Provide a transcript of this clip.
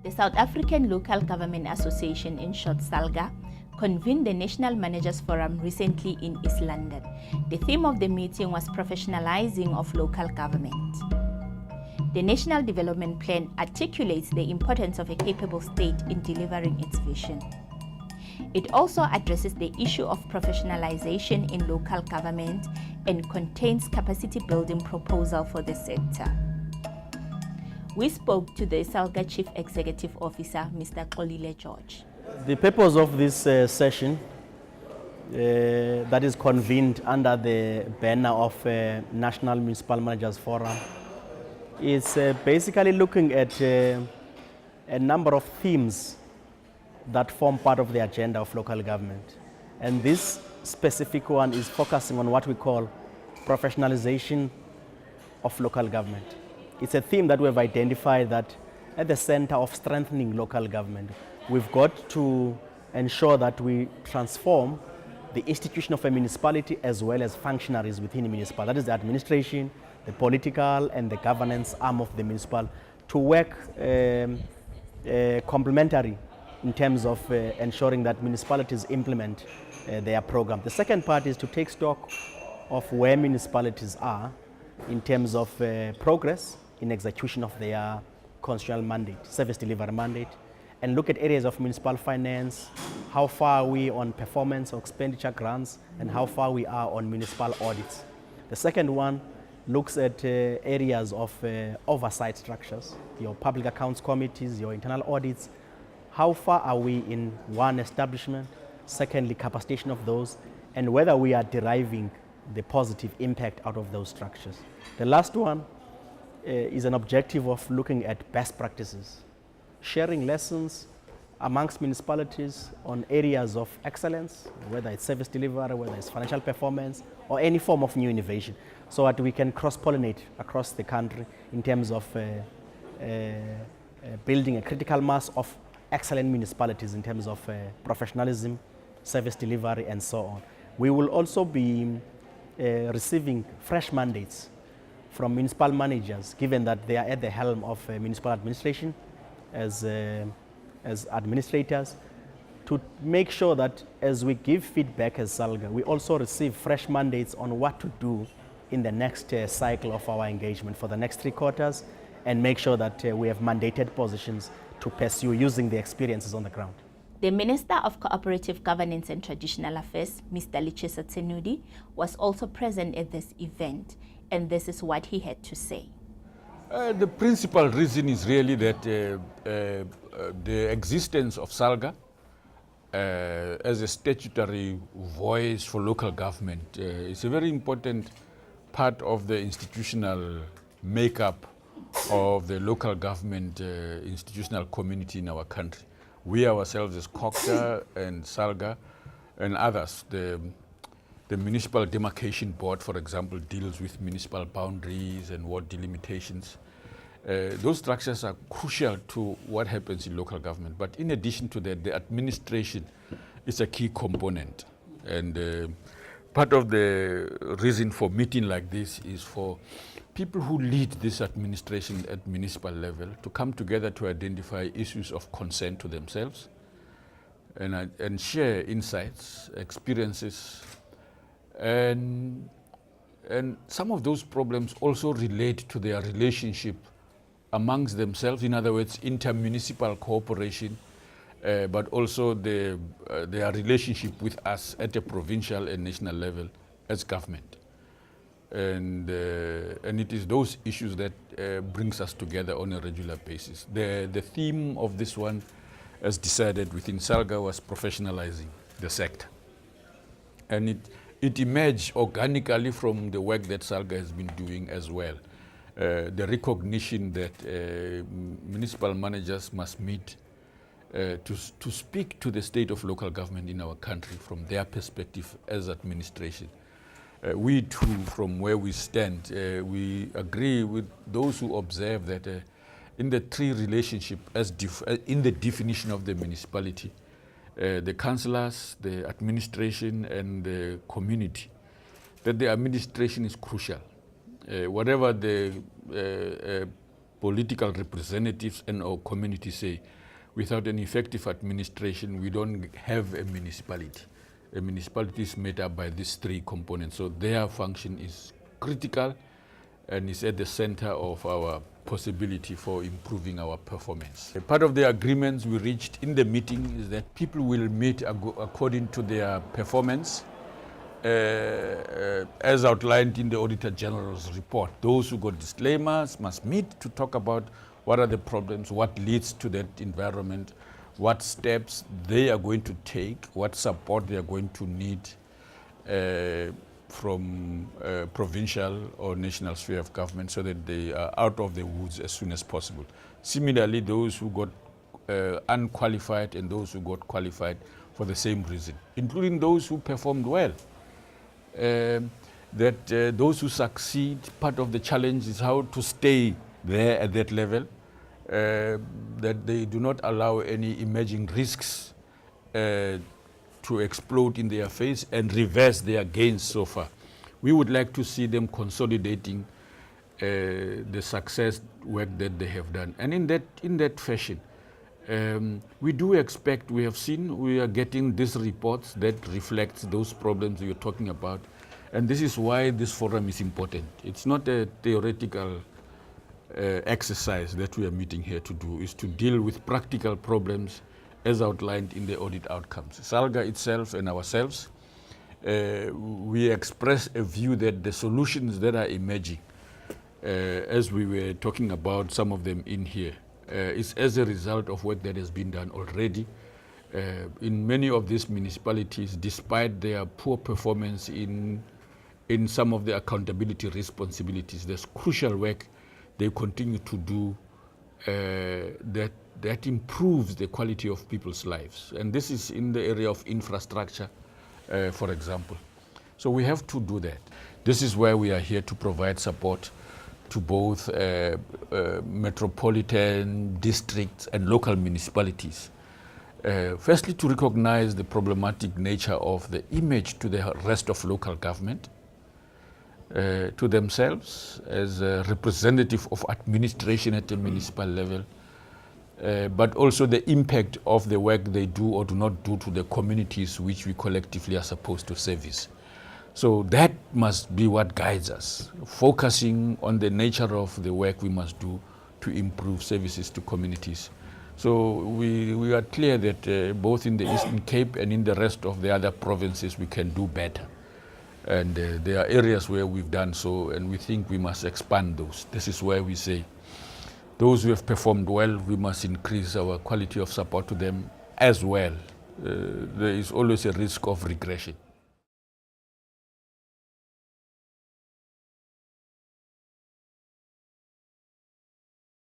The South African Local Government Association, in short SALGA, convened the National Managers Forum recently in East London. The theme of the meeting was professionalizing of local government. The National Development Plan articulates the importance of a capable state in delivering its vision. It also addresses the issue of professionalization in local government and contains capacity building proposal for the sector. We spoke to the SALGA Chief Executive Officer, Mr. Xolile George. The purpose of this session that is convened under the banner of National Municipal Managers Forum is basically looking at a number of themes that form part of the agenda of local government. And this specific one is focusing on what we call professionalization of local government. It's a theme that we've identified that at the center of strengthening local government, we've got to ensure that we transform the institution of a municipality as well as functionaries within a municipality. That is the administration, the political and the governance arm of the municipal, to work complementary in terms of ensuring that municipalities implement their program. The second part is to take stock of where municipalities are in terms of progress in execution of their constitutional mandate, service delivery mandate, and look at areas of municipal finance, how far are we on performance or expenditure grants, and how far we are on municipal audits. The second one looks at areas of oversight structures, your public accounts committees, your internal audits. How far are we in one establishment? Secondly, capacitation of those, and whether we are deriving the positive impact out of those structures. The last one is an objective of looking at best practices, sharing lessons amongst municipalities on areas of excellence, whether it's service delivery, whether it's financial performance, or any form of new innovation, so that we can cross-pollinate across the country in terms of building a critical mass of excellent municipalities in terms of professionalism, service delivery, and so on. We will also be receiving fresh mandates from municipal managers, given that they are at the helm of municipal administration as administrators, to make sure that as we give feedback as SALGA, we also receive fresh mandates on what to do in the next cycle of our engagement for the next 3 quarters, and make sure that we have mandated positions to pursue using the experiences on the ground. The Minister of Cooperative Governance and Traditional Affairs, Mr. Lichisa Tsenudi, was also present at this event, and this is what he had to say. The principal reason is really that the existence of SALGA as a statutory voice for local government is a very important part of the institutional makeup of the local government institutional community in our country. We ourselves as COCTA and SALGA and others, the Municipal Demarcation Board, for example, deals with municipal boundaries and ward delimitations. Those structures are crucial to what happens in local government. But in addition to that, the administration is a key component. And part of the reason for meeting like this is for people who lead this administration at municipal level to come together to identify issues of concern to themselves and share insights, experiences, and some of those problems also relate to their relationship amongst themselves, in other words, intermunicipal cooperation, but also their relationship with us at a provincial and national level as government. And it is those issues that brings us together on a regular basis. The theme of this one, as decided within SALGA, was professionalizing the sector. And it emerged organically from the work that SALGA has been doing as well. The recognition that municipal managers must meet to speak to the state of local government in our country from their perspective as administration. We too, from where we stand, we agree with those who observe that in the three relationship, in the definition of the municipality, the councillors, the administration, and the community, that the administration is crucial. Whatever the political representatives and our community say, without an effective administration, we don't have a municipality. A municipality is made up by these three components, so their function is critical and is at the center of our possibility for improving our performance. A part of the agreements we reached in the meeting is that people will meet according to their performance, as outlined in the Auditor General's report. Those who got disclaimers must meet to talk about what are the problems, what leads to that environment, what steps they are going to take, what support they are going to need from provincial or national sphere of government, so that they are out of the woods as soon as possible. Similarly, those who got unqualified and those who got qualified for the same reason, including those who performed well. Those who succeed, part of the challenge is how to stay there at that level, that they do not allow any emerging risks to explode in their face and reverse their gains so far. We would like to see them consolidating the success work that they have done. And in that fashion, we do expect, we are getting these reports that reflect those problems you're talking about. And this is why this forum is important. It's not a theoretical exercise that we are meeting here to do, is to deal with practical problems as outlined in the audit outcomes. SALGA itself and ourselves, we express a view that the solutions that are emerging, as we were talking about some of them in here, is as a result of work that has been done already. In many of these municipalities, despite their poor performance in some of the accountability responsibilities, there's crucial work they continue to do that improves the quality of people's lives. And this is in the area of infrastructure, for example. So we have to do that. This is where we are here to provide support to both metropolitan districts and local municipalities. Firstly, to recognize the problematic nature of the image to the rest of local government, to themselves as a representative of administration at the municipal level, but also the impact of the work they do or do not do to the communities which we collectively are supposed to service. So that must be what guides us, focusing on the nature of the work we must do to improve services to communities. So we are clear that both in the Eastern Cape and in the rest of the other provinces we can do better. And there are areas where we've done so, and we think we must expand those. This is where we say those who have performed well, we must increase our quality of support to them as well. There is always a risk of regression.